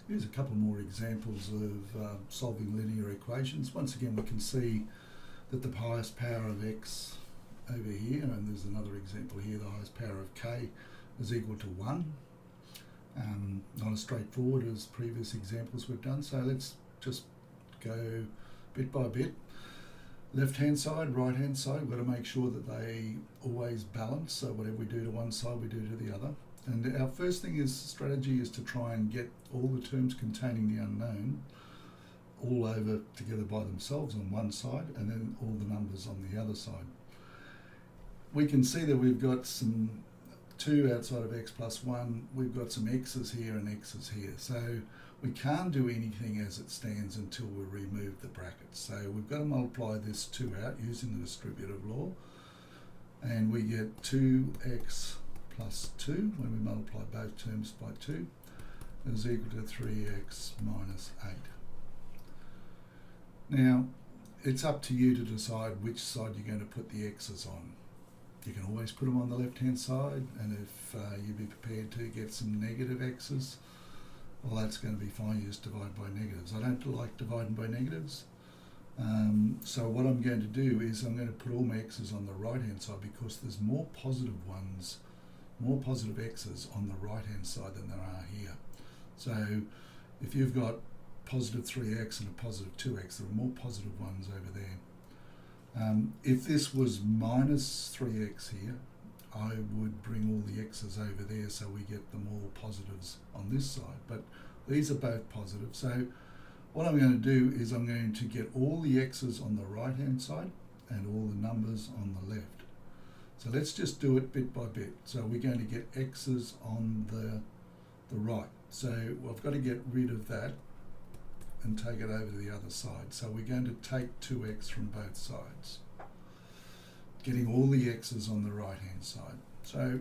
Here's a couple more examples of solving linear equations. Once again, we can see that the highest power of x over here, and there's another example here, the highest power of k is equal to 1. Not as straightforward as previous examples we've done, so let's just go bit by bit. Left hand side, right hand side, we've got to make sure that they always balance, so whatever we do to one side we do to the other. And our first strategy is to try and get all the terms containing the unknown all over together by themselves on one side, and then all the numbers on the other side. We can see that we've got some 2 outside of x plus 1, we've got some x's here and x's here. So we can't do anything as it stands until we remove the brackets. So we've got to multiply this 2 out using the distributive law, and we get 2x plus 2 when we multiply both terms by 2 is equal to 3x minus 8. Now, it's up to you to decide which side you're going to put the x's on. You can always put them on the left-hand side, and if you be prepared to get some negative x's, well, that's going to be fine. You just divide by negatives. I don't like dividing by negatives. So what I'm going to do is I'm going to put all my x's on the right-hand side because there's more positive x's on the right-hand side than there are here. So if you've got positive 3x and a positive 2x, there are more positive ones over there. If this was minus 3x here, I would bring all the x's over there so we get the more positives on this side, but these are both positive. So what I'm going to do is I'm going to get all the x's on the right hand side and all the numbers on the left. So let's just do it bit by bit. So we're going to get x's on the right. So I've got to get rid of that and take it over to the other side. So we're going to take 2x from both sides, getting all the x's on the right hand side. So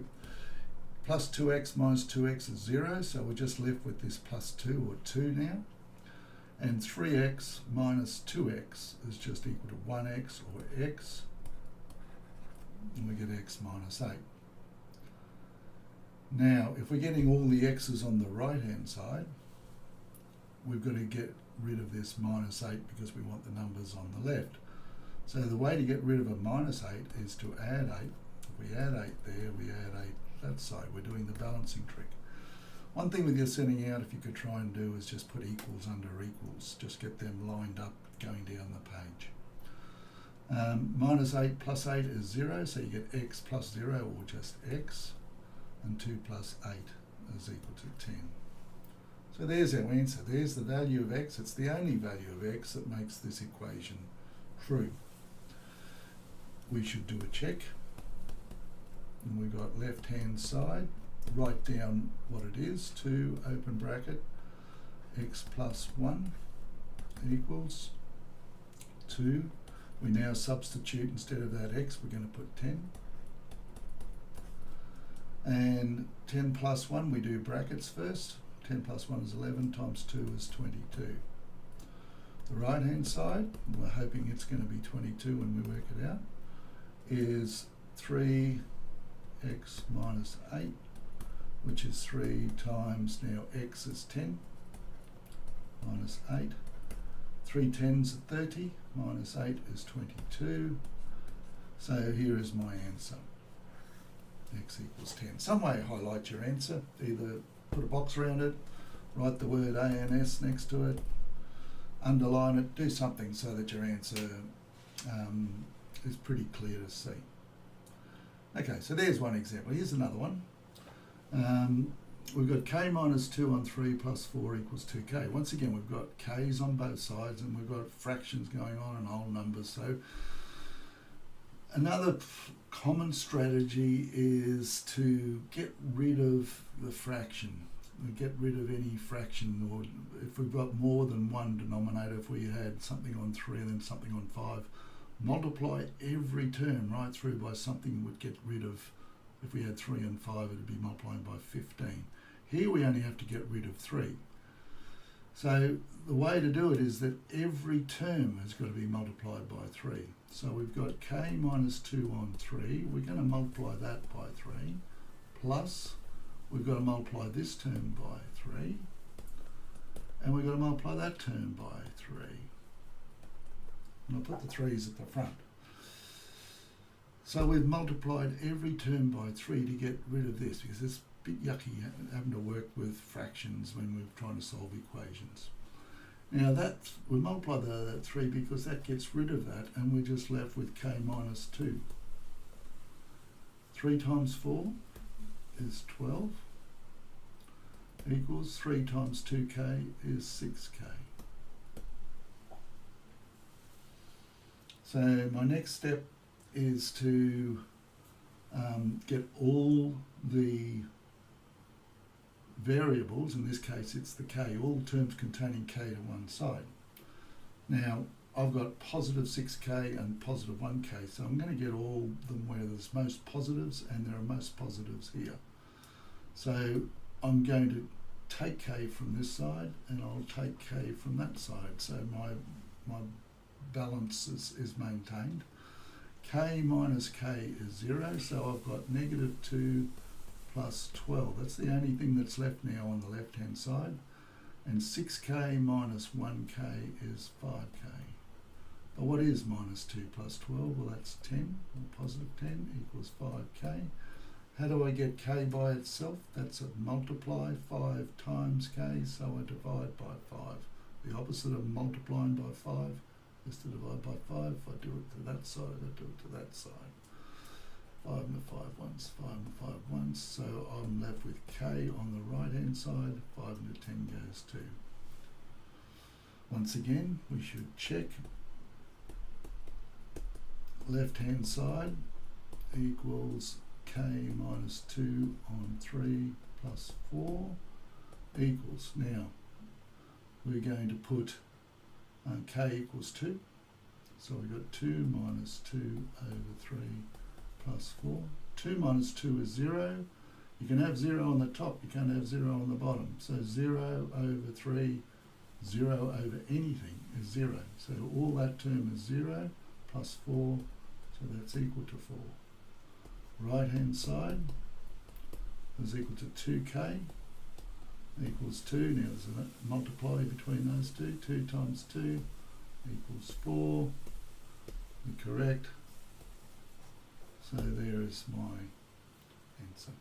plus 2x minus 2x is 0, so we're just left with this plus 2 or 2 now. And 3x minus 2x is just equal to 1x or x, and we get x minus 8. Now, if we're getting all the x's on the right hand side, we've got to get rid of this minus 8 because we want the numbers on the left. So the way to get rid of a minus 8 is to add 8. If we add 8 there, we add 8 that side. We're doing the balancing trick. One thing with your setting out, if you could try and do, is just put equals under equals. Just get them lined up going down the page. Minus 8 plus 8 is 0, so you get x plus 0 or just x, and 2 plus 8 is equal to 10. So there's our answer. There's the value of x. It's the only value of x that makes this equation true. We should do a check. And we've got left hand side. Write down what it is. 2 open bracket x plus 1 equals 2. We now substitute, instead of that x, we're going to put 10. And 10 plus 1, we do brackets first. 10 plus 1 is 11, times 2 is 22. The right hand side, we're hoping it's going to be 22 when we work it out, is 3x minus 8, which is 3 times, now x is 10, minus 8. 3 tens are 30, minus 8 is 22. So here is my answer. X equals 10. Some way highlight your answer. Either put a box around it, write the word A and S next to it, underline it, do something so that your answer is pretty clear to see. Okay, so there's one example. Here's another one. We've got k minus 2 on 3 plus 4 equals 2k. Once again, we've got k's on both sides and we've got fractions going on and whole numbers. So another common strategy is to get rid of the fraction. We get rid of any fraction, or if we've got more than one denominator, if we had something on 3 and then something on 5, multiply every term right through by something we'd get rid of. If we had 3 and 5, it would be multiplying by 15. Here we only have to get rid of 3. So the way to do it is that every term has got to be multiplied by 3. So we've got k minus 2 on 3. We're going to multiply that by 3. Plus, we've got to multiply this term by 3. to multiply that term by 3. And I'll put the 3's at the front. So we've multiplied every term by 3 to get rid of this, because it's a bit yucky having to work with fractions when we're trying to solve equations. Now we multiply that 3 because that gets rid of that, and we're just left with k minus 2. 3 times 4 is 12, equals 3 times 2k is 6k. So my next step is to get all the variables, in this case it's the k, all terms containing k to one side. Now I've got positive 6k and positive 1k, so I'm going to get all them where there's most positives, and there are most positives here. So I'm going to take k from this side, and I'll take k from that side, so my balance is maintained. K minus k is 0, so I've got negative 2 plus 12. That's the only thing that's left now on the left hand side. And 6k minus 1k is 5k. But what is minus 2 plus 12? Well, that's 10, or positive 10 equals 5k. How do I get k by itself? That's a multiply 5 times k, so I divide by 5. The opposite of multiplying by 5 is to divide by 5. If I do it to that side, I do it to that side. 5 and 5 once, 5 and 5 once, so I'm left with k on the right hand side, 5 and 10 goes 2. Once again, we should check. Left hand side equals k minus 2 on 3 plus 4 equals, now we're going to put k equals 2, so we've got 2 minus 2 over 3 plus 4. 2 minus 2 is 0. You can have 0 on the top, you can't have 0 on the bottom. So 0 over 3, 0 over anything is 0. So all that term is 0 plus 4, so that's equal to 4. Right hand side is equal to 2k equals 2. Now there's a multiply between those two. 2 times 2 equals 4. Correct. So there is my answer.